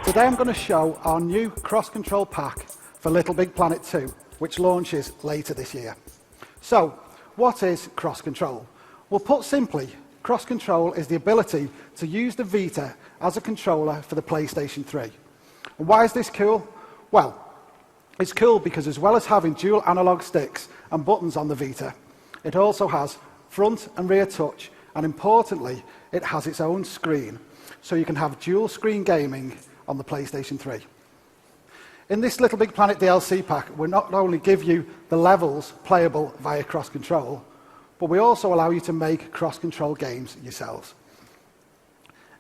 Today I'm going to show our new cross-control pack for Little Big Planet 2, which launches later this year. So, what is cross-control? Well, put simply, cross-control is the ability to use the Vita as a controller for the PlayStation 3. And why is this cool? Well, it's cool because as well as having dual analog sticks and buttons on the Vita, it also has front and rear touch, and importantly, it has its own screen, so you can have dual screen gaming on the PlayStation 3. In this Little Big Planet DLC pack, we not only give you the levels playable via cross-control, but we also allow you to make cross-control games yourselves.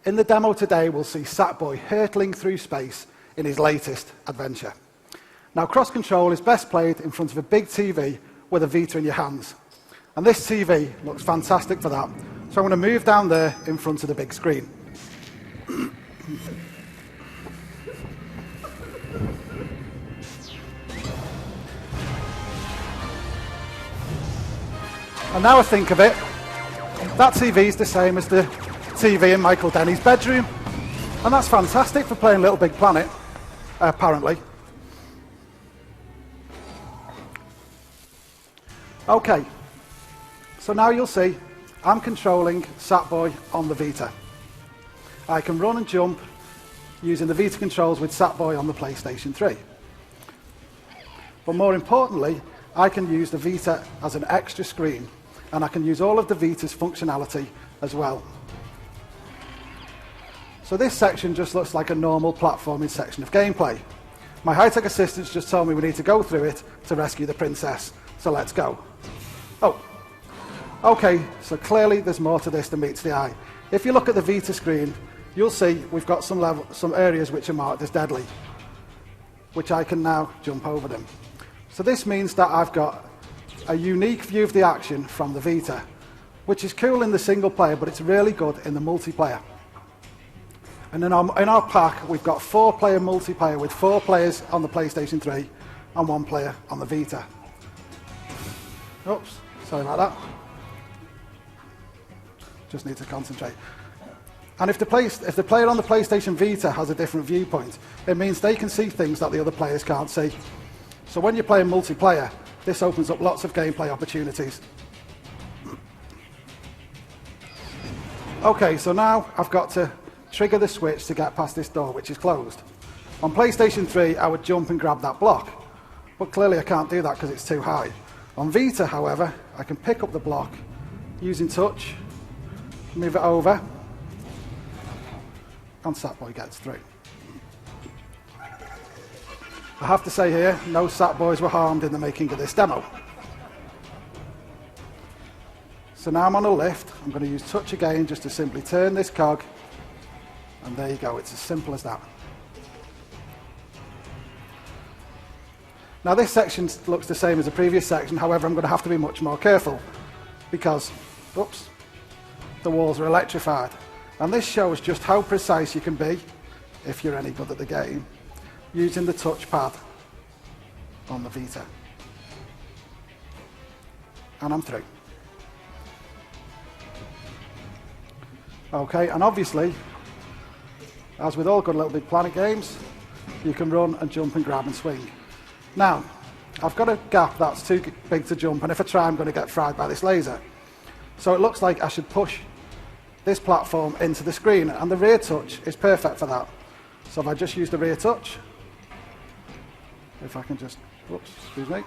In the demo today, we'll see Sackboy hurtling through space in his latest adventure. Now, cross-control is best played in front of a big TV with a Vita in your hands. And this TV looks fantastic for that. So I'm going to move down there in front of the big screen. And now I think of it, that TV is the same as the TV in Michael Denny's bedroom. And that's fantastic for playing Little Big Planet, apparently. Okay, so now you'll see I'm controlling Sackboy on the Vita. I can run and jump using the Vita controls with Sackboy on the PlayStation 3. But more importantly, I can use the Vita as an extra screen, and I can use all of the Vita's functionality as well. So this section just looks like a normal platforming section of gameplay. My high-tech assistants just told me we need to go through it to rescue the princess, so let's go. Oh, okay, so clearly there's more to this than meets the eye. If you look at the Vita screen, you'll see we've got some areas which are marked as deadly, which I can now jump over them. So this means that I've got a unique view of the action from the Vita, which is cool in the single player, but it's really good in the multiplayer. And in our pack, we've got 4-player multiplayer with 4 players on the PlayStation 3 and 1 player on the Vita. Oops, sorry about that. Just need to concentrate. And if the player on the PlayStation Vita has a different viewpoint, it means they can see things that the other players can't see. So when you're playing multiplayer, this opens up lots of gameplay opportunities. Okay, so now I've got to trigger the switch to get past this door, which is closed. On PlayStation 3, I would jump and grab that block, but clearly I can't do that because it's too high. On Vita, however, I can pick up the block using touch, move it over, and Sackboy gets through. I have to say here, no Sackboys were harmed in the making of this demo. So now I'm on a lift. I'm going to use touch again just to simply turn this cog, and there you go. It's as simple as that. Now this section looks the same as the previous section, however I'm going to have to be much more careful because, oops, the walls are electrified. And this shows just how precise you can be, if you're any good at the game, using the touchpad on the Vita. And I'm through. Okay, and obviously, as with all good Little Big Planet games, you can run and jump and grab and swing. Now, I've got a gap that's too big to jump, and if I try, I'm going to get fried by this laser. So it looks like I should push this platform into the screen, and the rear touch is perfect for that. So if I just use the rear touch, if I can just, whoops, excuse me,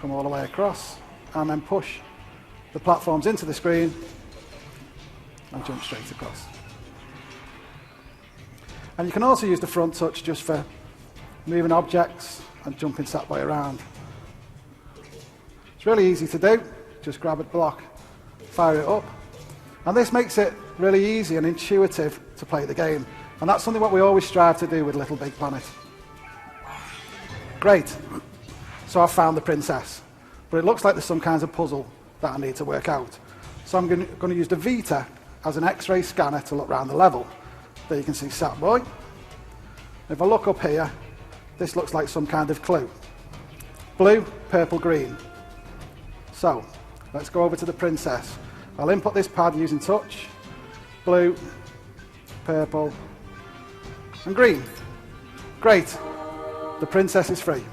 come all the way across, and then push the platforms into the screen, and jump straight across. And you can also use the front touch just for moving objects and jumping Sackboy around. It's really easy to do. Just grab a block, fire it up. And this makes it really easy and intuitive to play the game. And that's something what we always strive to do with Little Big Planet. Great. So I've found the princess. But it looks like there's some kinds of puzzle that I need to work out. So I'm going to use the Vita as an X-ray scanner to look around the level. There you can see Sackboy. If I look up here, this looks like some kind of clue. Blue, purple, green. So let's go over to the princess. I'll input this pad using touch, blue, purple, and green. Great. The princess is free.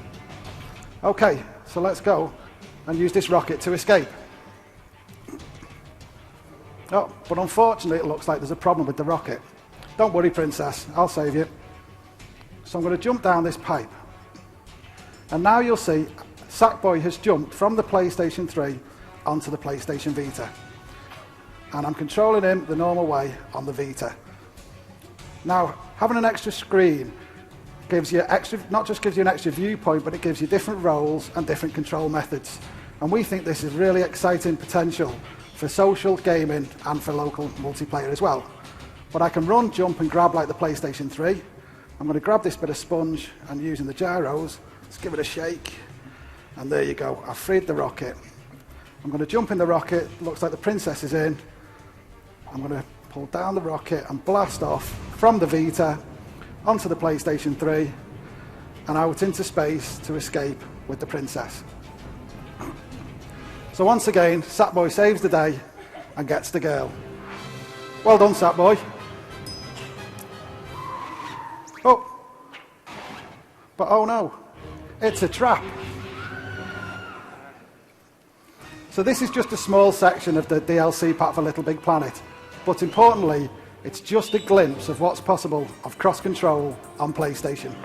Okay, so let's go and use this rocket to escape. Oh, but unfortunately it looks like there's a problem with the rocket. Don't worry, princess, I'll save you. So I'm going to jump down this pipe. And now you'll see Sackboy has jumped from the PlayStation 3 onto the PlayStation Vita. And I'm controlling him the normal way on the Vita. Now, having an extra screen gives you not just gives you an extra viewpoint, but it gives you different roles and different control methods. And we think this is really exciting potential for social gaming and for local multiplayer as well. But I can run, jump and grab like the PlayStation 3. I'm going to grab this bit of sponge and using the gyros, let's give it a shake. And there you go, I've freed the rocket. I'm going to jump in the rocket, looks like the princess is in. I'm going to pull down the rocket and blast off from the Vita onto the PlayStation 3 and out into space to escape with the princess. So once again, Sackboy saves the day and gets the girl. Well done, Sackboy. Oh, but oh no, it's a trap. So this is just a small section of the DLC pack for Little Big Planet, but importantly, it's just a glimpse of what's possible of cross-control on PlayStation.